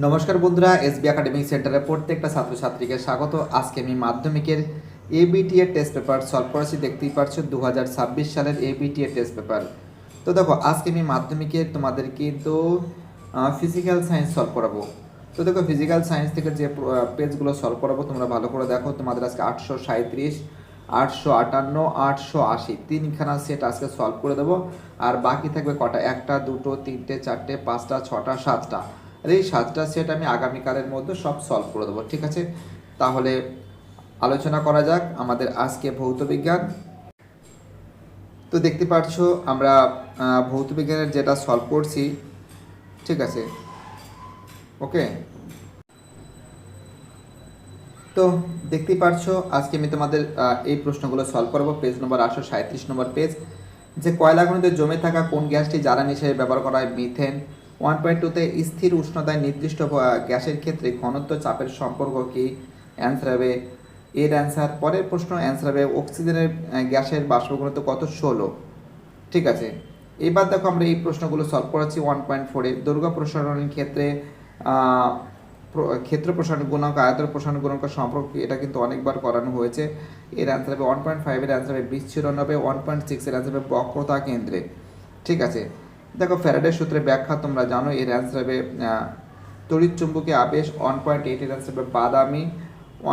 নমস্কার বন্ধুরা, SB academic সেন্টারে প্রত্যেকটা ছাত্রছাত্রীকে স্বাগত। আজকে আমি মাধ্যমিকের এবিটি এর টেস্ট পেপার সলভ করেছি। দেখতেই পাচ্ছ 2026 সালের এবিটি এর টেস্ট পেপার। তো দেখো, আজকে আমি মাধ্যমিকের তোমাদের কিন্তু ফিজিক্যাল সায়েন্স সলভ করাবো। তো দেখো, ফিজিক্যাল সায়েন্স থেকে যে পেজগুলো সলভ করাবো তোমরা ভালো করে দেখো। তোমাদের আজকে 837, 858, 880 তিনখানা সেট আজকে সলভ করে দেবো। আর বাকি থাকবে কটা? 1টা, 2টো, 3টে, 4টে, 5টা, 6টা, 7টা। আর এই 7টা সেট আমি আগামীকালের মধ্যে সব সলভ করে দেবো, ঠিক আছে? তাহলে আলোচনা করা যাক আমাদের আজকে ভৌত বিজ্ঞান। তো দেখতে পাচ্ছ আমরা ভৌত বিজ্ঞানের যেটা সলভ করছি, ঠিক আছে? ওকে, তো দেখতেই পাচ্ছ আজকে আমি তোমাদের এই প্রশ্নগুলো সলভ করবো। পেজ নম্বর 837 নম্বর পেজ। যে কয়লা খনিতে জমে থাকা কোন গ্যাসটি জ্বালানি হিসেবে ব্যবহার করা হয়? মিথেন। 1.2তে স্থির উষ্ণতায় নির্দিষ্ট গ্যাসের ক্ষেত্রে ঘনত্ব চাপের সম্পর্ক কি? অ্যান্সার হবে এর অ্যান্সার। পরের প্রশ্ন অ্যান্সার হবে অক্সিজেনের গ্যাসের বাষ্প ঘনত্ব কত? 16, ঠিক আছে? এবার দেখো আমরা এই প্রশ্নগুলো সলভ করেছি 1.4-এ। দৈর্ঘ্য প্রসারণের ক্ষেত্রে ক্ষেত্র প্রসারণ গুণাঙ্ক আয়তন প্রসারণ গুণাঙ্ক সম্পর্ক, এটা কিন্তু অনেকবার করানো হয়েছে। এর অ্যান্সার হবে 1.5-এর অ্যান্সার হবে বিচ্ছুরণ হবে। 1.6-এর অ্যান্সার হবে বক্রতা কেন্দ্রে, ঠিক আছে? দেখো, ফ্যারাডের সূত্রের ব্যাখ্যা তোমরা জানো। এর অ্যান্সার হবে তড়িৎ চুম্বকীয় আবেশ। 1.8-এর অ্যান্সার হবে বাদামি।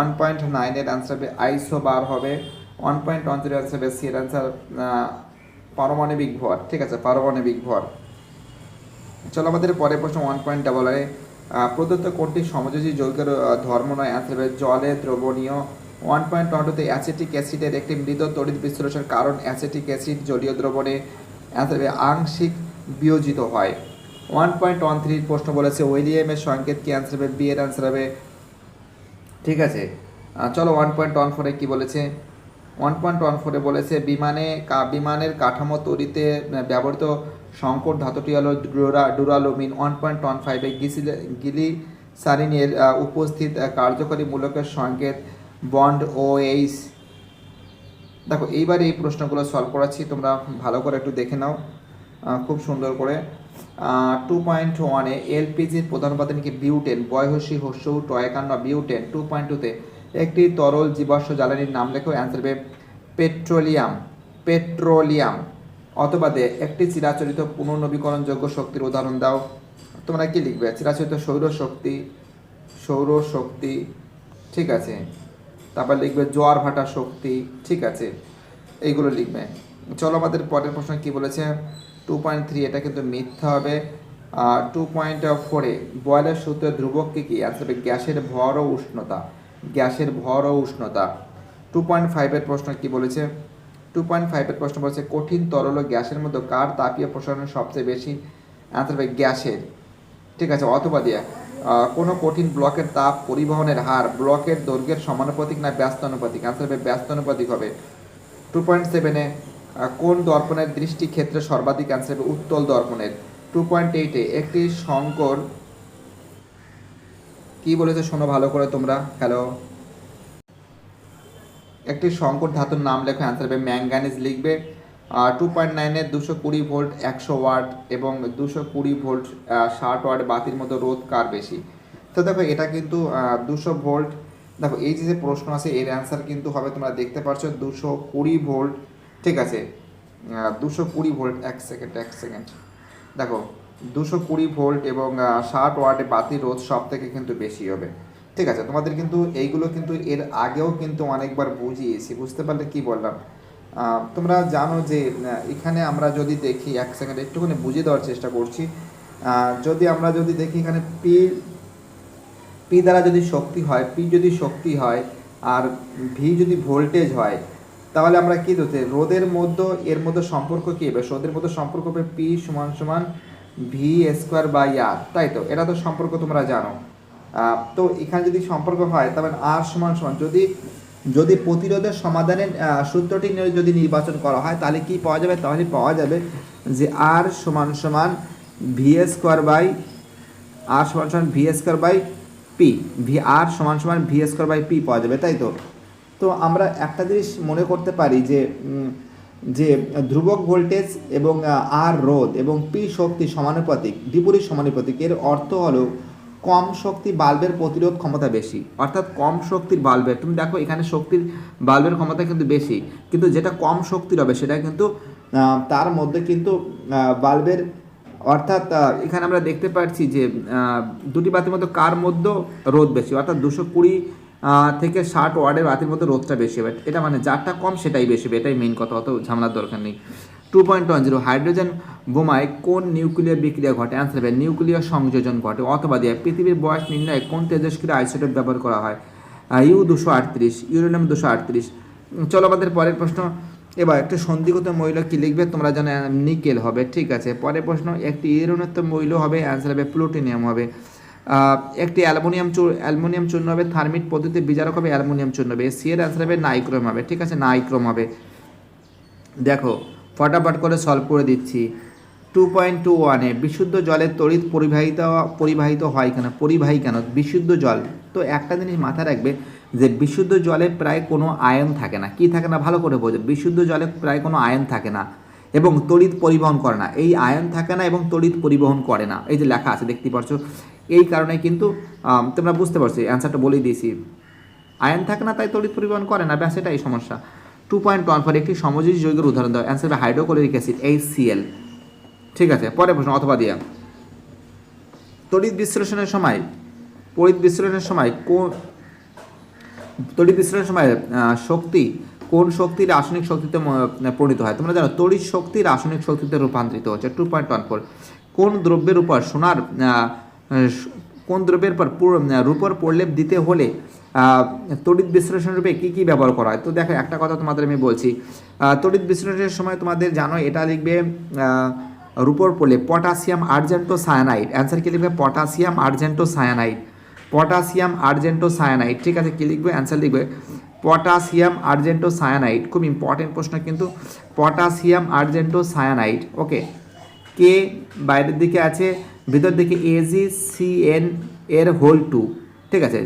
1.9-এর অ্যান্সার হবে আইসোবার হবে। 1.10-এর অ্যান্সার হবে সি এর অ্যান্সার পারমাণবিক ভর, ঠিক আছে? পারমাণবিক ভর। চলো আমাদের পরের প্রশ্ন 1.8-এ প্রদত্ত কোনটি সমযোজী যৌগের ধর্ম নয়? অ্যান্সার হবে জলে দ্রবণীয়। 1.12-তে অ্যাসিটিক অ্যাসিডের একটি মৃদ তড়িৎ বিশ্লেষণ কারণ অ্যাসিটিক অ্যাসিড জলীয় দ্রবণে অ্যান্সার হবে আংশিক বিয়োজিত হয়। 1.13 প্রশ্ন বলেছে উইলিয়ামের সংকেত কি? অ্যান্সার হবে বি এর অ্যান্সার হবে, ঠিক আছে? চলো 1.14-এ কি বলেছে? 1.14-এ বলেছে বিমানের কাঠামো তৈরিতে ব্যবহৃত সংকর ধাতুটি হলো ডুরালুমিন। 1.15-এ গ্লিসারিনের উপস্থিত কার্যকরী মূলকের সংকেত বন্ড ও এইচ। দেখো, এইবার এই প্রশ্নগুলো সলভ করাচ্ছি, তোমরা ভালো করে একটু দেখে নাও খুব সুন্দর করে। 2.1-এ এলপিজির প্রধান উপাদান কি? বিউটেন। বয়হসী হস্য টয়কান্ন বিউটেন। 2.2-তে একটি তরল জীবাশ্ম জ্বালানির নাম লেখো। অ্যান্সার হবে পেট্রোলিয়াম। অথবা একটি চিরাচরিত পুনর্নবীকরণযোগ্য শক্তির উদাহরণ দাও। তোমরা কি লিখবে? চিরাচরিত সৌরশক্তি, ঠিক আছে? তারপর লিখবে জোয়ার ভাটা শক্তি, ঠিক আছে? এইগুলো লিখবে। চলো আমাদের পরের প্রশ্ন কি বলেছে? 2.3, এটা কিন্তু মিথ্যা হবে। 2.4-এ বয়লের সূত্রের ধ্রুবক কি? অ্যান্সার হবে গ্যাসের ভর ও উষ্ণতা। 2.5-এর প্রশ্ন কি বলেছে? 2.5-এর প্রশ্ন বলেছে কঠিন তরল ও গ্যাসের মধ্যে কার তাপীয় প্রসারণ সবচেয়ে বেশি? অ্যান্সার হবে গ্যাসের, ঠিক আছে? অথবা কোনো কঠিন ব্লকের তাপ পরিবহনের হার ব্লকের দৈর্ঘ্যের সমানুপাতিক না ব্যস্তানুপাতিক? অ্যান্সার হবে ব্যস্তানুপাতিক হবে। 2.7-এ কোন দর্পণের দৃষ্টি ক্ষেত্রে সর্বাধিক? অ্যান্সার হবে উত্তল দর্পণের। 2.8-এ একটি সংকর কি বলেছে শোনো ভালো করে তোমরা। হ্যালো, একটি সংকর ধাতুর নাম লেখো। অ্যান্সার হবে ম্যাঙ্গানিজ লিখবে। 2.9-এ 220 ভোল্ট 100 ওয়াট এবং 220 ভোল্ট 60 ওয়াট বাতির মতো রোধ কার বেশি? তো দেখো, এটা কিন্তু 200 ভোল্ট। দেখো, এই যে প্রশ্ন আছে এর অ্যান্সার কিন্তু হবে, তোমরা দেখতে পাচ্ছ 220 ভোল্ট, ঠিক আছে? 220 ভোল্ট, এক সেকেন্ড দেখো, 220 ভোল্ট এবং 60 ওয়াটে বাতির রোধ সব থেকে কিন্তু বেশি হবে, ঠিক আছে? তোমাদের কিন্তু এইগুলো কিন্তু এর আগেও কিন্তু অনেকবার বুঝিয়েছি, বুঝতে পারলে কি বললাম? তোমরা জানো যে এখানে আমরা যদি দেখি, এক সেকেন্ড একটুখানি বুঝিয়ে দেওয়ার চেষ্টা করছি। আমরা যদি দেখি এখানে পি দ্বারা যদি শক্তি হয় আর ভি যদি ভোল্টেজ হয়, তাহলে আমরা কি ধরতে? রোদের মধ্যে এর মধ্যে সম্পর্ক কী হবে? রোদের মধ্যে সম্পর্ক হবে পি সমান সমান ভি স্কোয়ার বাই আর, তাই তো? এটা তো সম্পর্ক তোমরা জানো। তো এখানে যদি সম্পর্ক হয় তাহলে আর সমান সমান যদি প্রতিরোধের সমাধানের সূত্রটি যদি নির্বাচন করা হয় তাহলে কি পাওয়া যাবে? তাহলে পাওয়া যাবে যে আর সমান সমান ভি স্কোয়ার বাই পি। আর সমান সমান ভি স্কোয়ার বাই পি পাওয়া যাবে, তাই তো? তো আমরা একটা জিনিস মনে করতে পারি যে ধ্রুবক ভোল্টেজ এবং আর রোধ এবং পি শক্তি সমানুপাতিক, বিপরীত সমানুপাতিক। এর অর্থ হলো কম শক্তি বাল্বের প্রতিরোধ ক্ষমতা বেশি, অর্থাৎ কম শক্তির বাল্বের, তুমি দেখো এখানে শক্তির বাল্বের ক্ষমতা কিন্তু বেশি, কিন্তু যেটা কম শক্তির হবে সেটা কিন্তু তার মধ্যে কিন্তু বাল্বের, অর্থাৎ এখানে আমরা দেখতে পাচ্ছি যে দুটি বাতির মধ্যে কার মধ্যে রোধ বেশি, অর্থাৎ 220 থেকে 60 ওয়াটের বাতির মধ্যে রোধটা বেশি হবে, এটা মানে যারটা কম সেটাই বেশি হবে, এটাই মেইন কথা, অত ঝামেলার দরকার নেই। 2.10 হাইড্রোজেন বোমায় কোন নিউক্লিয়ার বিক্রিয়া ঘটে? অ্যান্সার হবে নিউক্লিয়ার সংযোজন ঘটে। অথবা দিয়ে পৃথিবীর বয়স নির্ণয়ে কোন তেজস্ক্রিয় আইসোটোপ ব্যবহার করা হয়? U-238, uranium 238। চলো আমাদের পরের প্রশ্ন। এবার একটা সন্ধিগত মৌল কি লিখবে? তোমরা জানো নিকেল হবে, ঠিক আছে। পরের প্রশ্ন, একটি ইউরেনিয়াম মৌল হবে, অ্যান্সার হবে প্লুটোনিয়াম হবে। একটি অ্যালুমিনিয়াম চূর্ণ হবে, থার্মিট পদ্ধতিতে বিজারক হবে, অ্যালুমিনিয়াম চূর্ণ হবে। সি এর অ্যান্সার হবে নাইক্রোম হবে, ঠিক আছে, নাইক্রোম হবে। দেখো ফটাফট করে সলভ করে দিচ্ছি। 2.21 বিশুদ্ধ জলের তড়িৎ পরিবাহিত হয় কেন? পরিবাহী কেন? বিশুদ্ধ জল, তো একটা জিনিস মাথায় রাখবে যে বিশুদ্ধ জলে প্রায় কোনো আয়ন থাকে না। কি থাকে না? ভালো করে বোঝো, বিশুদ্ধ জলে প্রায় কোনো আয়ন থাকে না এবং তড়িৎ পরিবহন করে না। এই আয়ন থাকে না এবং তড়িৎ পরিবহন করে না, এই যে লেখা আছে দেখতে পাচ্ছ, এই কারণে কিন্তু তোমরা বুঝতে পারছো, অ্যান্সারটা বলেই দিয়েছি, আয়ন থাকে না তাই তড়িৎ পরিবহন করে না, ব্যাস এটাই সমস্যা। 2.14 একটি সমযোজী যৌগের উদাহরণ দাও, অ্যান্সার হবে হাইড্রোক্লোরিক অ্যাসিড, HCl, ঠিক আছে। পরের প্রশ্ন, অথবা দিয়া তড়িৎ বিশ্লেষণের সময় শক্তি কোন শক্তি রাসায়নিক শক্তিতে পরিণত হয়? তোমরা জানো তড়িৎ শক্তি রাসায়নিক শক্তিতে রূপান্তরিত হচ্ছে। 2.14 কোন দ্রব্যের উপর রূপর প্রলেপ দিতে হলে তড়িৎ বিশ্লেষণ রূপে কী কী ব্যবহার করা হয়? তো দেখো একটা কথা তোমাদের আমি বলছি, তড়িৎ বিশ্লেষণের সময় তোমাদের জানো এটা লিখবে রূপর প্রলেপ, পটাশিয়াম আর্জেন্টো সায়ানাইড, অ্যান্সার কী লিখবে? পটাশিয়াম আর্জেন্টো সায়ানাইড, ঠিক আছে। কী লিখবে? অ্যান্সার লিখবে পটাশিয়াম আর্জেন্টো সায়ানাইড, খুব ইম্পর্টেন্ট প্রশ্ন কিন্তু, পটাশিয়াম আর্জেন্টো সায়ানাইড। ওকে, কে বাইরের দিকে আছে, ভিতর দিকে AgCN এর হোল 2, ঠিক আছে,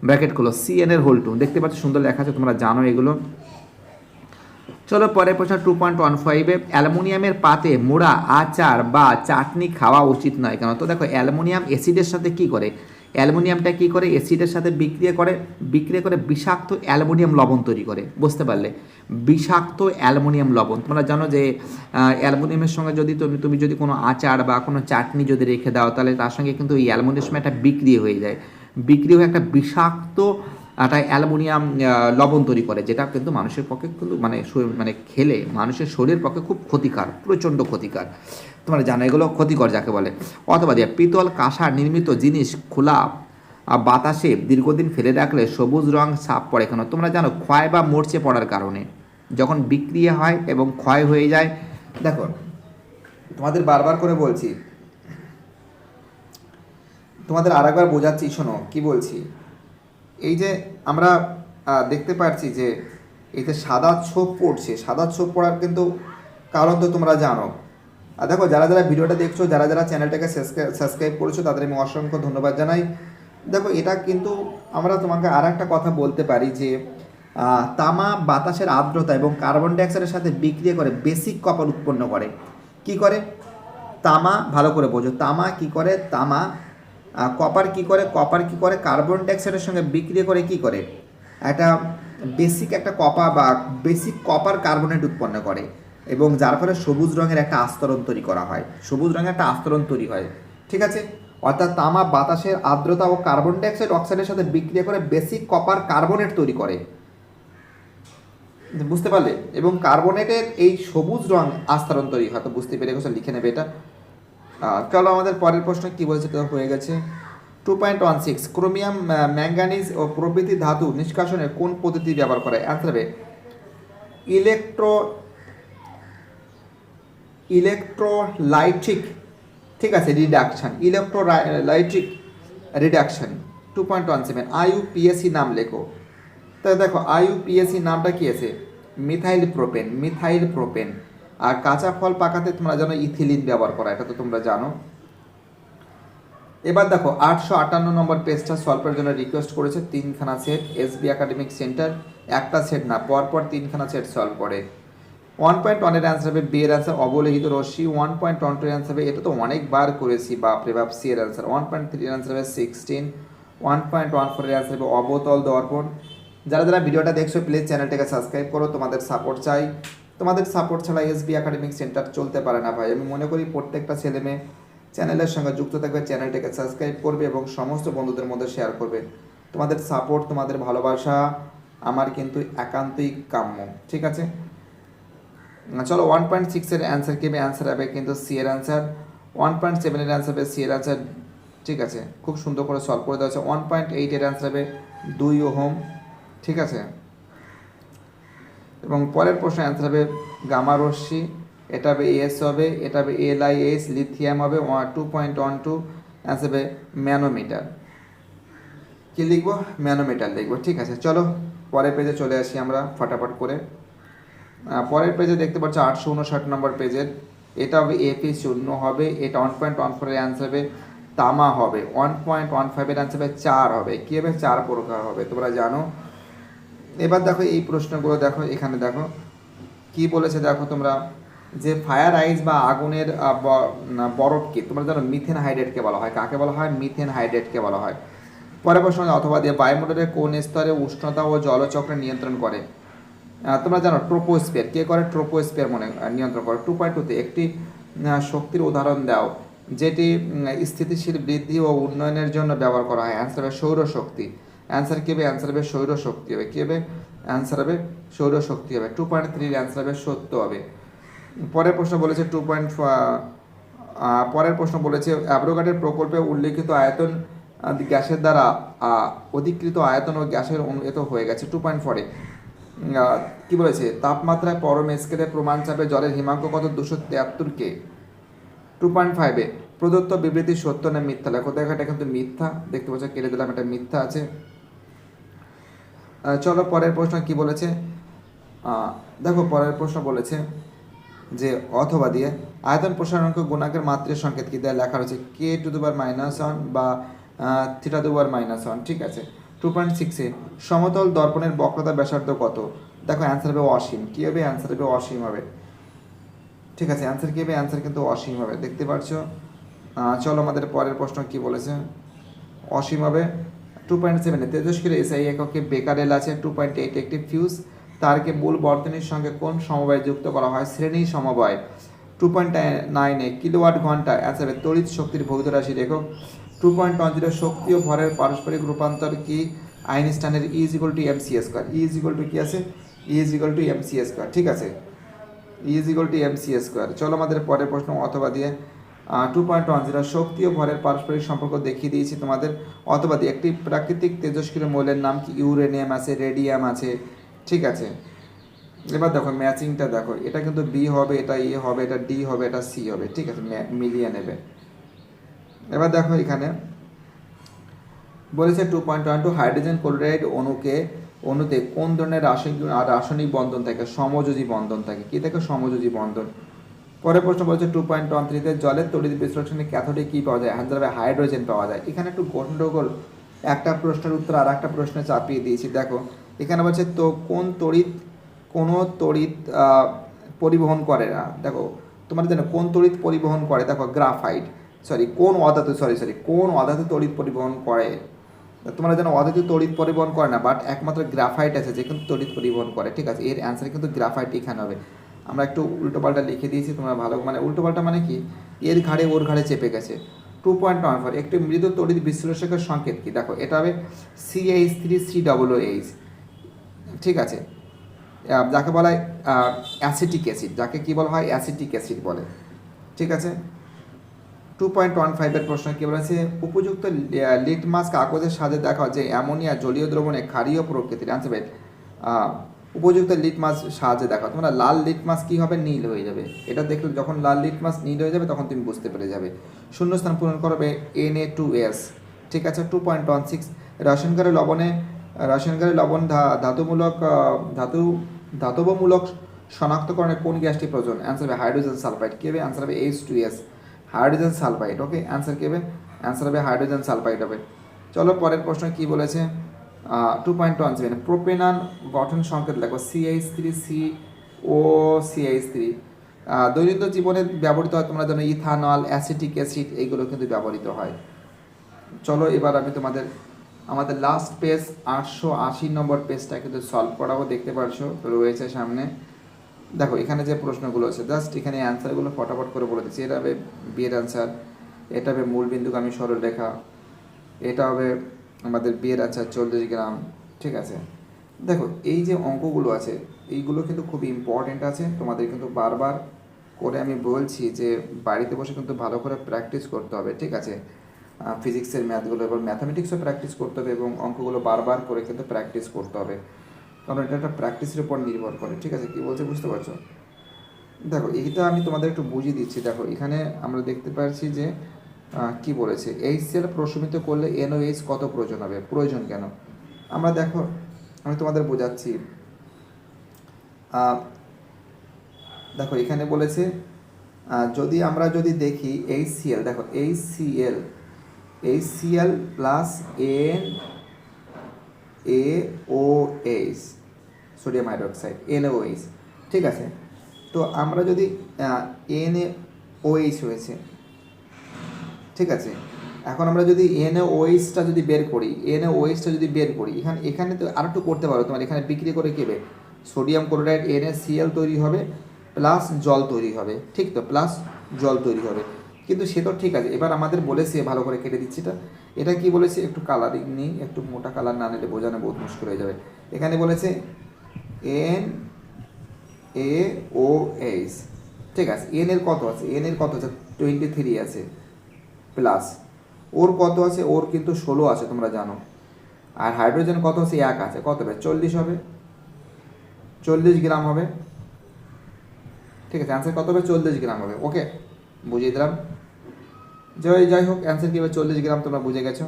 ব্র্যাকেট খুলো, CN এর হোল 2, দেখতে পাচ্ছ সুন্দর লেখা আছে, তোমরা জানো এগুলো। চলো পরের প্রশ্ন 2.15 অ্যালুমিনিয়ামের পাতে মোড়া আচার বা চাটনি খাওয়া উচিত নয় কেন? তো দেখো অ্যালুমিনিয়াম অ্যাসিডের সাথে কি করে, অ্যালুমিনিয়ামটা কি করে, অ্যাসিডের সাথে বিক্রিয়া করে বিষাক্ত অ্যালুমিনিয়াম লবণ তৈরি করে, বুঝতে পারলে, বিষাক্ত অ্যালুমিনিয়াম লবণ। তোমরা জানো যে অ্যালুমিনিয়ামের সঙ্গে যদি তুমি যদি কোনো আচার বা কোনো চাটনি যদি রেখে দাও তাহলে তার সঙ্গে কিন্তু এই অ্যালুমিনিয়ামের সময় একটা বিক্রিয়া হয়ে যায়, বিক্রিয়া হয়ে একটা বিষাক্ত একটা অ্যালুমিনিয়াম লবণ তৈরি করে, যেটা কিন্তু মানুষের পক্ষে কিন্তু মানে খেলে মানুষের শরীরের পক্ষে খুব ক্ষতিকর, প্রচণ্ড ক্ষতিকর, তোমরা জানো এগুলো ক্ষতিকর যাকে বলে। অথবা দিয়ে পিতল কাঁসার নির্মিত জিনিস খোলা বাতাসে দীর্ঘদিন ফেলে রাখলে সবুজ রং ছাপ পড়ে কেন? তোমরা জানো ক্ষয় বা মরচে পড়ার কারণে, যখন বিক্রিয়া হয় এবং ক্ষয় হয়ে যায়। দেখো তোমাদের বারবার করে বলছি, তোমাদের আরেকবার বোঝাচ্ছি, শোনো কি বলছি। এই যে আমরা দেখতে পাচ্ছি যে এই যে সাদা ছোপ পড়ছে, সাদা ছোপ পড়ার কিন্তু কারণ তো তোমরা জানো। দেখো যারা যারা ভিডিওটা দেখছো, যারা যারা চ্যানেলটাকে সাবস্ক্রাইব করেছো তাদের আমি অসংখ্য ধন্যবাদ জানাই। দেখো এটা কিন্তু আমরা তোমাকে আর একটা কথা বলতে পারি যে তামা বাতাসের আর্দ্রতা এবং কার্বন ডাইঅক্সাইডের সাথে বিক্রিয়া করে বেসিক কপার উৎপন্ন করে। কি করে? তামা, ভালো করে বোঝো, তামা কি করে, তামা কপার কি করে কার্বন ডাইঅক্সাইডের সঙ্গে বিক্রিয়া করে কি করে একটা বেসিক একটা বা বেসিক কপার কার্বনেট উৎপন্ন করে, এবং যার ফলে সবুজ রঙের একটা আস্তরণ তৈরি করা হয়, সবুজ রঙের একটা আস্তরণ তৈরি হয়, ঠিক আছে। অর্থাৎ তামা বাতাসের আর্দ্রতা ও কার্বন ডাইঅক্সাইড অক্সাইডের সাথে বিক্রিয়া করে বেসিক কপার কার্বনেট তৈরি করে, বুঝতে পারলে, এবং কার্বনেটের এই সবুজ রং আস্তরণ তৈরি হয়। তো বুঝতে পেরে গেছো, লিখে নেবে এটা। চলো আমাদের পরের প্রশ্ন কি বলেছে, তো হয়ে গেছে। 2.16 ক্রোমিয়াম ম্যাঙ্গানিজ ও প্রভৃতি ধাতু নিষ্কাশনে কোন পদ্ধতি ব্যবহার করে? অ্যান্সার হবে ইলেকট্রোলাইটিক, ঠিক আছে, রিডাকশন, ইলেকট্রোলাইটিক রিডাকশন। 2.17 IUPAC নাম লেখো। তাহলে দেখো IUPAC নামটা কি আছে? Methyl propane. আর কাঁচা ফল পাকাতে তোমরা জানো ইথিলিন ব্যবহার করা, এটা তো তোমরা জানো। এবার দেখো 858 নম্বর পেজটা সলভের জন্য রিকোয়েস্ট করেছে 3খানা সেট, SB একাডেমিক সেন্টার, একটা সেট না, পরপর 3খানা সেট সলভ করে। 1.1 এর অ্যান্সার হবে বি এর অ্যান্সার অবলোহিত রশ্মি। 1.12 এর অ্যান্সার হবে, এটা তো অনেকবার করেছি বাপরে বাপ, সি এর অ্যান্সার। 1.3 এর অ্যান্সার হবে 16। 1.14 এর অ্যান্সার হবে অবতল দর্পণ। যারা যারা ভিডিওটা দেখছো প্লিজ চ্যানেলটাকে সাবস্ক্রাইব করো, তোমাদের সাপোর্ট চাই। তোমাদের সাপোর্ট ছাড়া এসবি একাডেমিক সেন্টার চলতে পারে না ভাই। আমি মনে করি প্রত্যেকটা ছেলে মেয়ে চ্যানেলের সঙ্গে যুক্ত থাকবে, চ্যানেলটাকে সাবস্ক্রাইব করবে এবং সমস্ত বন্ধুদের মধ্যে শেয়ার করবে। তোমাদের সাপোর্ট, তোমাদের ভালোবাসা আমার কিন্তু একান্তই কাম্য, ঠিক আছে। চলো 1.6 এর অ্যান্সার কি হবে? অ্যান্সার হবে কিন্তু সি এর অ্যান্সার। 1.7 এর অ্যান্সার হবে সি এর অ্যান্সার, ঠিক আছে, খুব সুন্দর করে সলভ করে দেওয়া হচ্ছে। 1.8 এর অ্যান্সার হবে 2 ওহম, ঠিক আছে। এবং পরের প্রশ্ন অ্যান্সার হবে গামা রশ্মি, এটা হবে এস হবে, এটা হবে LiS, লিথিয়াম হবে 2.12, অ্যান্সার হবে ম্যানোমিটার। কী লিখবো? ম্যানোমিটার লিখবো, ঠিক আছে। চলো পরের পেজে চলে আসি আমরা ফটাফট করে। পরের পেজে দেখতে পাচ্ছ 859 নম্বর পেজের, এটা হবে Fe শূন্য হবে, এটা 1.14 এর অ্যান্সার হবে তামা হবে। 1.15 এর অ্যান্সার হবে 4 হবে। কী হবে? 4 প্রকার হবে, তোমরা জানো। এবার দেখো এই প্রশ্নগুলো দেখো, এখানে দেখো কি বলেছে, দেখো তোমরা যে ফায়ার আইস বা আগুনের বরফকে তোমরা জানো মিথেন হাইড্রেটকে বলা হয়। কাকে বলা হয়? মিথেন হাইড্রেটকে বলা হয়। পরের প্রশ্ন অথবা দিয়ে বায়ুমণ্ডলের কোন স্তরে উষ্ণতা ও জলচক্র নিয়ন্ত্রণ করে? তোমরা জানো ট্রোপোস্ফিয়ার। কে করে? ট্রোপোস্ফিয়ার নিয়ন্ত্রণ করে। 2.2-তে একটি শক্তির উদাহরণ দাও যেটি স্থিতিশীল বৃদ্ধি ও উন্নয়নের জন্য ব্যবহার করা হয়। অ্যান্সার হবে সৌরশক্তি। অ্যান্সার কী হবে? অ্যান্সার হবে সৌরশক্তি হবে। কী হবে? অ্যান্সার হবে সৌরশক্তি হবে। 2.3 অ্যান্সার হবে সত্য হবে। পরের প্রশ্ন বলেছে পরের প্রশ্ন বলেছে অ্যাভোগাড্রোর প্রকল্পে উল্লেখিত আয়তন গ্যাসের দ্বারা অধিকৃত আয়তন ও গ্যাসের এত হয়ে গেছে। 2.4-এ কী বলেছে? তাপমাত্রায় পরম স্কেলে প্রমাণ চাপে জলের হিমাঙ্ক কত? 273 কে। 2.5-এ প্রদত্ত বিবৃতি সত্য না মিথ্যা লেখো। দেখো এটা কিন্তু মিথ্যা, দেখতে পাচ্ছ কেটে দিলাম, এটা মিথ্যা আছে। চলো পরের প্রশ্ন কি বলেছে, দেখো পরের প্রশ্ন বলেছে যে অথবা দিয়ে আয়তন প্রসারণাঙ্ক গুণাঙ্কের মাত্রের সংকেত কি দেয়? লেখা রয়েছে k⁻⁻1 বা θ⁻⁻1, ঠিক আছে। 2.6-এ সমতল দর্পণের বক্রতা ব্যাসার্ধ কত? দেখো অ্যান্সার হবে অসীম। কী হবে? অ্যান্সার হবে অসীম হবে, ঠিক আছে। অ্যান্সার কী হবে? অ্যান্সার কিন্তু অসীম হবে, দেখতে পাচ্ছ। চলো আমাদের পরের প্রশ্ন কি বলেছে, অসীম হবে। 2.7-এ তেজস্ক্রিয় এসআই এককে বেকারেল আছে। 2.8 একটি ফিউজ তারকে মূল বর্তনীর সঙ্গে কোন সমবায় যুক্ত করা হয়? শ্রেণী সমবায়। 2.9-এ কিলোওয়াট ঘন্টা, অ্যান্সার হবে তড়িৎ শক্তির ভৌত রাশির একক। 2.10 শক্তি ও ভরের পারস্পরিক রূপান্তর কি? আইনস্টাইনের E=mc²। E= কি আছে? E=mc², ঠিক আছে। E=mc²। চলো আমাদের পরের প্রশ্ন অথবা দিয়ে 2.10 শক্তি ও ভরের পারস্পরিক সম্পর্ক দেখিয়ে দিয়েছি তোমাদের। অথবা দিয়ে একটি প্রাকৃতিক তেজস্ক্রিয় মৌলের নাম কি? ইউরেনিয়াম আছে, রেডিয়াম আছে, ঠিক আছে। এবার দেখো ম্যাচিংটা দেখো, এটা কিন্তু বি হবে, এটা এ হবে, এটা ডি হবে, এটা সি হবে, ঠিক আছে, মিলিয়ে নেবে। এবার দেখো এখানে বলেছে 2.12 হাইড্রোজেন ক্লোরাইড অণুতে কোন ধরনের রাসায়নিক বন্ধন থাকে? সমযোজী বন্ধন থাকে। কি থাকে? সমযোজী বন্ধন। পরের প্রশ্ন বলেছে 2.13-তে জলের তড়িৎ বিশ্লেষণে ক্যাথোডে কী পাওয়া যায়? অ্যান্সার হবে হাইড্রোজেন পাওয়া যায়। এখানে একটু গন্ডগোল, একটা প্রশ্নের উত্তর আর একটা প্রশ্নে চাপিয়ে দিয়েছি। দেখো এখানে বলছে তো কোনো তড়িৎ পরিবহন করে না। দেখো তোমরা জানো কোন তড়িৎ পরিবহন করে? দেখো গ্রাফাইট, কোন অধাতু তড়িৎ পরিবহন করে? তোমরা জানো অধাতু তড়িৎ পরিবহন করে না, বাট একমাত্র গ্রাফাইট আছে যে কিন্তু তড়িৎ পরিবহন করে, ঠিক আছে। এর অ্যান্সার কিন্তু গ্রাফাইট এখানে হবে। আমরা একটু উল্টোপাল্টা লিখে দিয়েছি, তোমরা ভালো, মানে উল্টোপাল্টা মানে কি, এর ঘাড়ে ওর ঘাড়ে চেপে গেছে। 2.14 একটি মৃদু তড়িৎ বিশ্লেষকের সংকেত কি? দেখো এটা হবে CH3COOH, ঠিক আছে, যাকে বলা হয় অ্যাসিটিক অ্যাসিড, যাকে কি বলা হয়? অ্যাসিটিক অ্যাসিড বলে, ঠিক আছে। 2.15-এর প্রশ্ন কি বলেছে? উপযুক্ত লিটমাস কাগজের সাথে দেখা যে অ্যামোনিয়া জলীয় দ্রবণে ক্ষারীয় প্রকৃতির। অ্যান্সার হবে উপযুক্ত লিটমাস সাহায্যে দেখা। তোমরা লাল লিটমাস কি হবে? নীল হয়ে যাবে। এটা দেখলে যখন লাল লিটমাস নীল হয়ে যাবে তখন তুমি বুঝতে পেরে যাবে। শূন্যস্থান পূরণ করবে Na2S, ঠিক আছে। 2.16 রাসায়নিক লবণ ধাতবমূলক শনাক্তকরণে কোন গ্যাসটি প্রয়োজন? অ্যান্সার হবে হাইড্রোজেন সালফাইড। কি হবে? অ্যান্সার হবে H2S, হাইড্রোজেন সালফাইড। ওকে, অ্যান্সার কি হবে? অ্যান্সার হবে হাইড্রোজেন সালফাইড হবে। চলো পরের প্রশ্ন কি বলেছে? 2.17 প্রোপেনান গঠন সংকেত লেখো। CH3 OCH3 দৈনন্দিন জীবনে ব্যবহৃত হয়, তোমরা জানো ইথানল, অ্যাসিটিক অ্যাসিড এইগুলো কিন্তু ব্যবহৃত হয়। চলো এবার আমি তোমাদের আমাদের লাস্ট পেজ 880 নম্বর পেজটা কিন্তু সলভ করাবো, দেখতে পারছো রয়েছে সামনে। দেখো এখানে যে প্রশ্নগুলো আছে জাস্ট এখানে অ্যান্সারগুলো ফটাফট করে বলে দিচ্ছি। এটা হবে বিয়ের অ্যান্সার, এটা হবে মূল বিন্দুগামী সরলরেখা, এটা হবে আমাদের বিয়ের অ্যান্সার 40 গ্রাম। ঠিক আছে, দেখো এই যে অঙ্কগুলো আছে এইগুলো কিন্তু খুবই ইম্পর্টেন্ট আছে, তোমাদের কিন্তু বারবার করে আমি বলছি যে বাড়িতে বসে কিন্তু ভালো করে প্র্যাকটিস করতে হবে। ঠিক আছে, ফিজিক্সের ম্যাথগুলো এবং ম্যাথামেটিক্সও প্র্যাকটিস করতে হবে এবং অঙ্কগুলো বারবার করে কিন্তু প্র্যাকটিস করতে হবে, কারণ এটা একটা প্র্যাকটিসের উপর নির্ভর করে। ঠিক আছে, কী বলছে বুঝতে পারছো? দেখো এইটা আমি তোমাদের একটু বুঝিয়ে দিচ্ছি। দেখো এখানে আমরা দেখতে পাচ্ছি যে কি বলেছে, HCl প্রশমিত করলে NOH কত প্রয়োজন হবে, প্রয়োজন কেন আমরা দেখো আমি তোমাদের বোঝাচ্ছি। দেখো এখানে বলেছে যদি আমরা যদি দেখি HCl, দেখো HCl plus NaOH sodium hydroxide NaOH। ঠিক আছে, তো আমরা যদি NaOH হয়েছে, ঠিক আছে, এখন আমরা যদি NaOHটা যদি বের করি, এখানে তো আর একটু করতে পারো, তোমার এখানে বিক্রি করে কেবে সোডিয়াম ক্লোরাইড NaCl তৈরি হবে প্লাস জল তৈরি হবে। ঠিক তো, প্লাস জল তৈরি হবে, কিন্তু সে তো ঠিক আছে। এবার আমাদের বলেছে, ভালো করে কেটে দিচ্ছি এটা কি বলেছে, একটু কালারিং নিই, একটু মোটা কালার না নিলে বোঝানো বহুত মুশকিল হয়ে যাবে। এখানে বলেছে NaOH। ঠিক আছে, এর কত আছে, এর কত আছে 23 আছে, প্লাস ওর কত আছে, ওর কিন্তু 16 আছে তোমরা জানো, আর হাইড্রোজেন কত আছে 1 আছে, কত হবে 40 হবে, 40 গ্রাম হবে। ঠিক আছে, অ্যান্সার কত হবে 40 গ্রাম হবে। ওকে, বুঝিয়ে দিলাম। যাই হোক, অ্যান্সার কী হবে 40 গ্রাম, তোমরা বুঝে গেছো।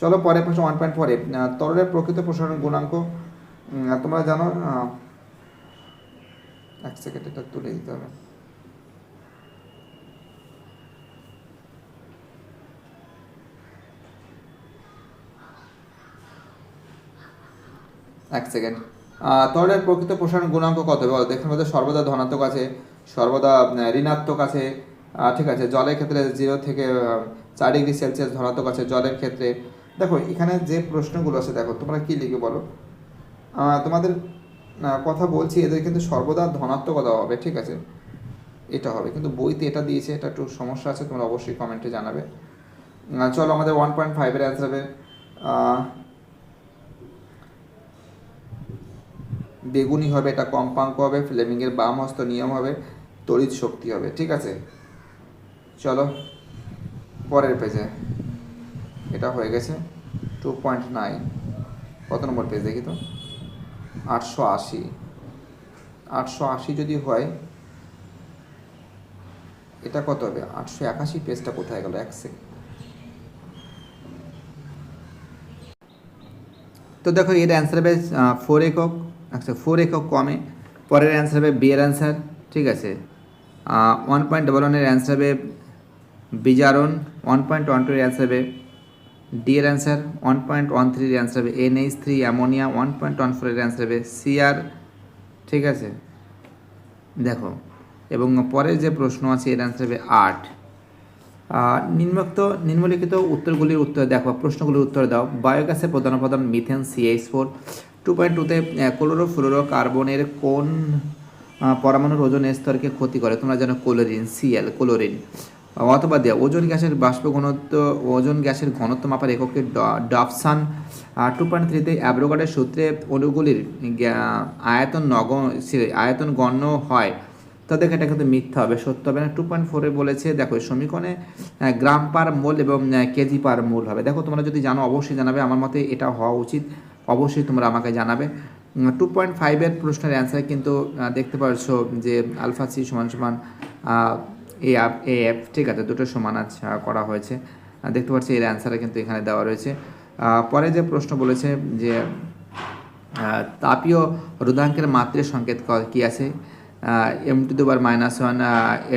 চলো পরের প্রশ্ন 1.4 তরলের প্রকৃত প্রসারণ গুণাঙ্ক তোমরা জানো। এক সেকেন্ড, এটা তুলে দিতে হবে। এক সেকেন্ড, তরলের প্রকৃত প্রসারণ গুণাঙ্ক কত হবে? দেখুন মধ্যে সর্বদা ধনাত্মক আছে, সর্বদা ঋণাত্মক আছে। ঠিক আছে, জলের ক্ষেত্রে 0 থেকে 4 ডিগ্রি সেলসিয়াস ধনাত্মক আছে জলের ক্ষেত্রে। দেখো এখানে যে প্রশ্নগুলো আছে, দেখো তোমরা কি লিখে বলো, তোমাদের কথা বলছি, এদের কিন্তু সর্বদা ধনাত্মকতা হবে। ঠিক আছে, এটা হবে, কিন্তু বইতে এটা দিয়েছে, এটা একটু সমস্যা আছে, তোমরা অবশ্যই কমেন্টে জানাবে। চলো আমাদের 1.5 অ্যান্সার হবে বেগুনি হবে, এটা কম্পাঙ্ক হবে, ফ্লেমিংয়ের বাম হস্ত নিয়ম হবে, তড়িৎ শক্তি হবে। ঠিক আছে, চলো পরের পেজে, এটা হয়ে গেছে 2.9। কত নম্বর পেজ দেখি তো, 880 যদি হয় এটা কত হবে, 881 পেজটা কোথায় গেল, এক সেকেন্ড। তো দেখো এর অ্যান্সার হবে 4 একক। আচ্ছা 4 একক কমে, পরের অ্যান্সার হবে বি এর অ্যান্সার। ঠিক আছে, 1.11 এর অ্যান্সার হবে বিজারণ, 1.12 এর অ্যান্সার হবে ডি এর অ্যান্সার, 1.13 এর অ্যান্সার হবে NH3 অ্যামোনিয়া, 1.14 এর অ্যান্সার হবে সিআর। ঠিক আছে, দেখো এবং পরের যে প্রশ্ন আছে এর অ্যান্সার হবে 8। নিম্নলিখিত উত্তরগুলির উত্তর দেখো, প্রশ্নগুলির উত্তর দাও। বায়োগ্যাসের প্রধান উপাদান মিথেন CH4। 2.2তে ক্লোরোফ্লোরো কার্বনের কোন পরমাণুর ওজোন স্তরকে ক্ষতি করে, তোমরা জানো ক্লোরিন, Cl ক্লোরিন। অথবা দেওয়া ওজোন গ্যাসের বাষ্প ঘনত্ব, ওজোন গ্যাসের ঘনত্ব মাপার এককে ডবসান। 2.3তে অ্যাভোগাড্রোর সূত্রে অণুগুলির আয়তন গণ্য হয়, তাদের এটা কিন্তু মিথ্যা হবে, সত্য হবে না। 2.4 বলেছে, দেখো সমীকরণে গ্রাম পার মোল এবং কেজি পার মোল হবে। দেখো তোমরা যদি জানো অবশ্যই জানাবে, আমার মতে এটা হওয়া উচিত, অবশ্যই তোমরা আমাকে জানাবে। 2.5 প্রশ্নের অ্যান্সার কিন্তু দেখতে পাচ্ছো যে আলফা সি সমান সমান AF। ঠিক আছে, দুটো সমান করা হয়েছে, দেখতে পাচ্ছি এর অ্যান্সারে কিন্তু এখানে দেওয়া রয়েছে। পরে যে প্রশ্ন বলেছে যে তাপীয় রোধাঙ্কের মাত্রের সংকেত কী আছে, m⁻⁻1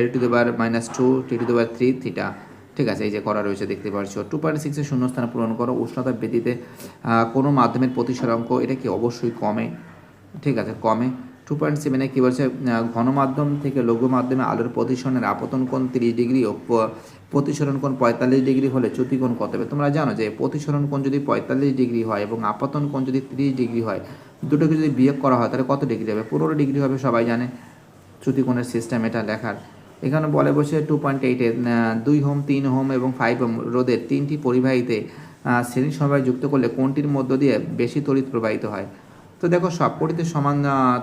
l⁻−2 t⁻3 থিটা। ঠিক আছে, এই যে করা রয়েছে দেখতে পাচ্ছ। 2.6 শূন্যস্থান পূরণ করো। উষ্ণতা বৃদ্ধিতে কোনো মাধ্যমের প্রতিসরাঙ্ক, এটা কি অবশ্যই কমে। ঠিক আছে, কমে। 2.7 কী বলছে, ঘন মাধ্যম থেকে লঘু মাধ্যমে আলোর প্রতিসরণের আপতন কোণ 30 ডিগ্রি ও প্রতিসরণ কোণ 45 ডিগ্রি হলে চ্যুতি কোণ কত হবে? তোমরা জানো যে প্রতিসরণ কোণ যদি 45 ডিগ্রি হয় এবং আপতন কোণ যদি 30 ডিগ্রি হয়, দুটোকে যদি বিয়োগ করা হয় তাহলে কত ডিগ্রি হবে? 15 ডিগ্রি হবে, সবাই জানে চ্যুতি কোণের সিস্টেম এটা লেখার। এখানে বলে বসে 2.8-এ 2 ওহম, 3 ওহম এবং 5 ওহম রোধের 3টি পরিবাহীতে শ্রেণী সমবায় যুক্ত করলে কোনটির মধ্য দিয়ে বেশি তড়িৎ প্রবাহিত হয়? তো দেখো সবকটিতে সমান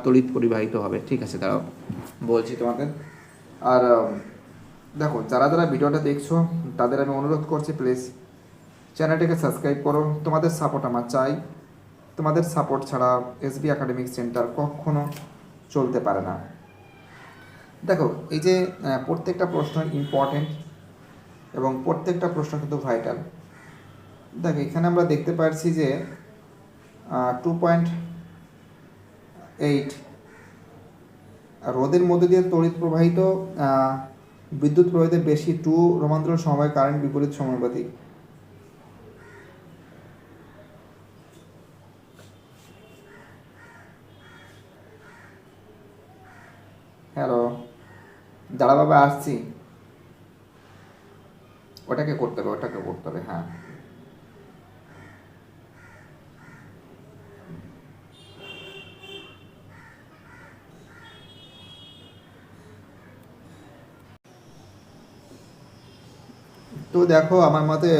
তড়িৎ পরিবাহিত হবে। ঠিক আছে, দাঁড়াও বলছি তোমাদের। আর দেখো, যারা যারা ভিডিওটা দেখছো তাদের আমি অনুরোধ করছি, প্লিজ চ্যানেলটাকে সাবস্ক্রাইব করো। তোমাদের সাপোর্ট আমার চাই। তোমাদের সাপোর্ট ছাড়া এসবি একাডেমিক সেন্টার কখনো চলতে পারে না। দেখো, এই যে প্রত্যেকটা প্রশ্ন ইম্পর্টেন্ট এবং প্রত্যেকটা প্রশ্ন কিন্তু ভাইটাল। দেখো, এখানে আমরা দেখতে পাচ্ছি যে 2.8 রোদের মধ্যে দিয়ে তড়িৎ প্রবাহিত বিদ্যুৎ প্রবাহিত বেশি, 2 রোমান্তর সমবায় কারেন্ট বিপরীত সমানুপাতিক। হ্যালো, দাঁড়া বাবা, আসছি। ওটাকে করতে হবে, হ্যাঁ। তো দেখো, আমার মতে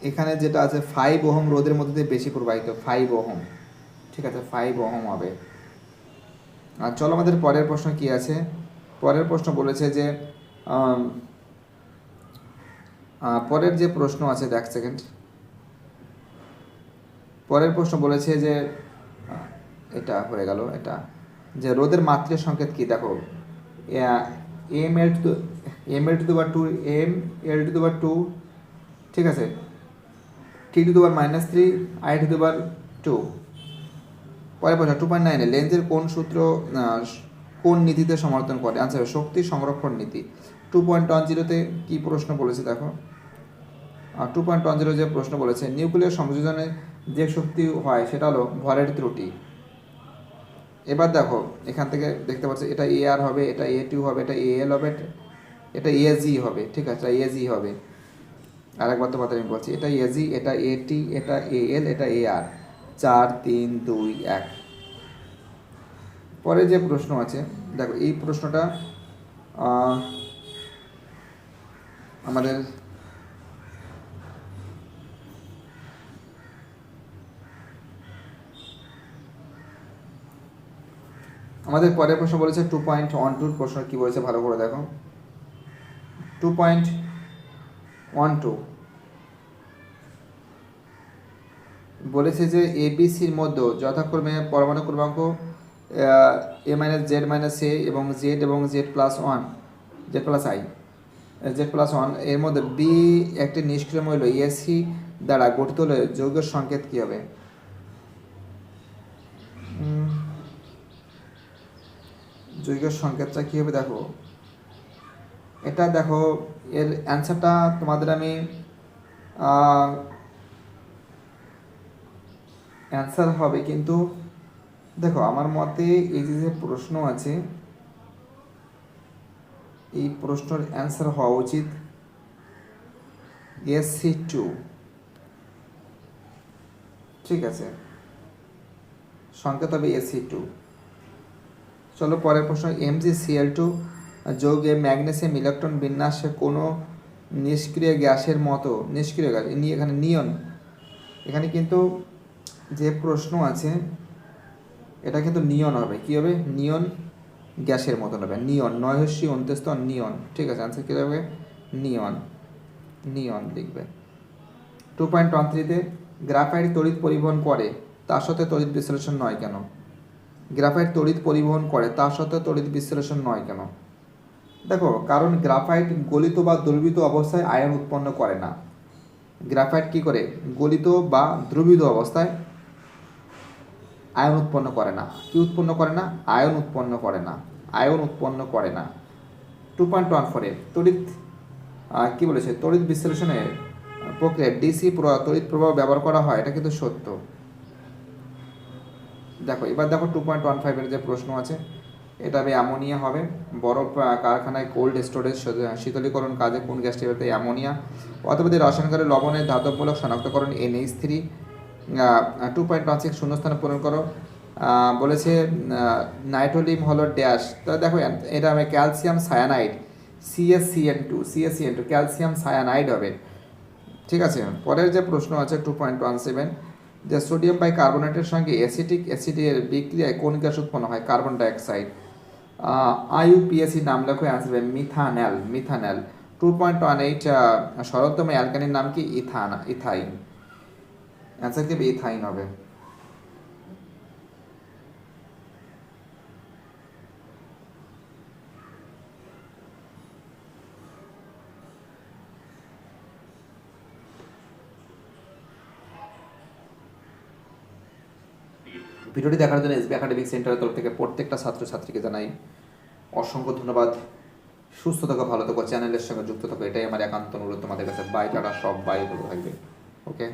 এখানে যেটা আছে 5 ওহম রোদের মধ্যে দিয়ে বেশি প্রবাহিত, 5 ওহম। ঠিক আছে, 5 ওহম হবে। আর চলো, আমাদের পরের প্রশ্ন কি আছে। পরের প্রশ্ন বলেছে যে পরের যে প্রশ্ন আছে, দেখ সেকেন্ড। পরের প্রশ্ন বলেছে যে এটা হয়ে গেল, এটা যে রোদের মাত্রিক সংকেত কি? দেখো, M L to the power 2, M L to the power 2, ঠিক আছে, T to the power -3, I to the power 2। পরের প্রশ্ন 2.9 লেন্সের কোন সূত্র কোন নীতিতে সমর্থন করে? আনসার শক্তি সংরক্ষণ নীতি। 2.10-তে কি প্রশ্ন বলেছে দেখো, 2.10 যে প্রশ্ন বলেছে, নিউক্লিয়ার সংযোজনে যে শক্তি হয় সেটা হলো ভরের ত্রুটি। এবার দেখো, এখান থেকে দেখতে পাচ্ছি এটা এ আর হবে, এটা A2 হবে, এটা AL হবে, এটা AG হবে। ঠিক আছে, এটা AG হবে। আরেকবার তোমাদের আমি বলছি, এটা AG, এটা AT, এটা AL, এটা AR। 4, 3, 2, 1। পরে যে প্রশ্ন আছে দেখো, এই প্রশ্নটা আমাদের পরের প্রশ্ন বলেছে 2.12 প্রশ্ন কি বলেছে ভালো করে দেখো। 2.12 বলেছে যে ABCর মধ্যে যথাক্রমে পরমাণু ক্রমাঙ্ক A-Z-A এবং Z এবং Z+1, Z+I, Z+1 এর মধ্যে B একটি নিষ্ক্রিয় মৌল AC দ্বারা গঠিত হলে যৌগের সংকেত কী হবে? যৌগের সংকেতটা কী হবে দেখো, এটা দেখো, এর অ্যান্সারটা তোমাদের আমি অ্যান্সার হবে, কিন্তু দেখো আমার মতে এই যে প্রশ্ন আছে, এই প্রশ্নের অ্যান্সার হওয়া উচিত SC2। ঠিক আছে, সংকেত হবে SC2। চলো পরের প্রশ্ন, MgCl2 যৌগে ম্যাগনেসিয়াম ইলেকট্রন বিন্যাসে কোনো নিষ্ক্রিয় গ্যাসের মতো, নিষ্ক্রিয় গ্যাস এখানে নিয়ন, এখানে কিন্তু যে প্রশ্ন আছে এটা কিন্তু নিয়ন হবে। কী হবে? নিয়ন গ্যাসের মতন হবে। নিয়ন, 9 নিয়ন। ঠিক আছে, আনসার কী হবে? নিয়ন, নিয়ন লিখবে। 2.13-তে গ্রাফাইট তড়িৎ পরিবহন করে, তার সাথে তড়িৎ বিশ্লেষণ নয় কেন? গ্রাফাইট তড়িৎ পরিবহন করে, তার সাথে তড়িৎ বিশ্লেষণ নয় কেন? দেখো, কারণ গ্রাফাইট গলিত বা দ্রবীভূত অবস্থায় আয়ন উৎপন্ন করে না। গ্রাফাইট কি করে? গলিত বা দ্রবীভূত অবস্থায় আয়ন উৎপন্ন করে না। কি উৎপন্ন করে না? আয়ন উৎপন্ন করে না, আয়ন উৎপন্ন করে না। 2.14-এ তড়িৎ কি বলেছে? তড়িৎ বিশ্লেষণের প্রক্রিয়ায় DC তড়িৎ প্রবাহ ব্যবহার করা হয়, এটা কিন্তু সত্য। দেখো এবার দেখো 2.15 এর যে প্রশ্ন আছে, এটা হবে অ্যামোনিয়া হবে। বরফ কারখানায় কোল্ড স্টোরেজ শীতলীকরণ কাজে কোন গ্যাসটি ব্যবহৃত? অ্যামোনিয়া। অথবা রসায়নকারী লবণের ধাতবমূলক শনাক্তকরণ NH3। 2.16 শূন্যস্থানে পূরণ করো। বলেছে নাইট্রোলিম হলো ড্যাশ, তা দেখো এটা হবে calcium cyanide, CaCN2 calcium cyanide হবে। ঠিক আছে, পরের যে প্রশ্ন আছে 2.17, যে সোডিয়াম বাইকার্বনেটের সঙ্গে অ্যাসিটিক অ্যাসিডের বিক্রিয়ায় কোন গ্যাস উৎপন্ন হয়? Carbon dioxide. IUPAC নাম লেখো, অ্যান্সার হবে মিথানেল। 2.18 সরলতম অ্যালকানির নাম কি? ইথাইন। অ্যান্সার কি? ইথাইন হবে। ভিডিওটি দেখার জন্য SB একাডেমিক সেন্টারের তরফ থেকে প্রত্যেকটা ছাত্রছাত্রীকে জানাই অসংখ্য ধন্যবাদ। সুস্থ থাকো, ভালো থাকো, চ্যানেলের সঙ্গে যুক্ত থাকো, এটাই আমার একান্ত অনুরোধ তোমাদের কাছে। বাই, টাটা, সব বাই, ভালো থাকবে। ওকে।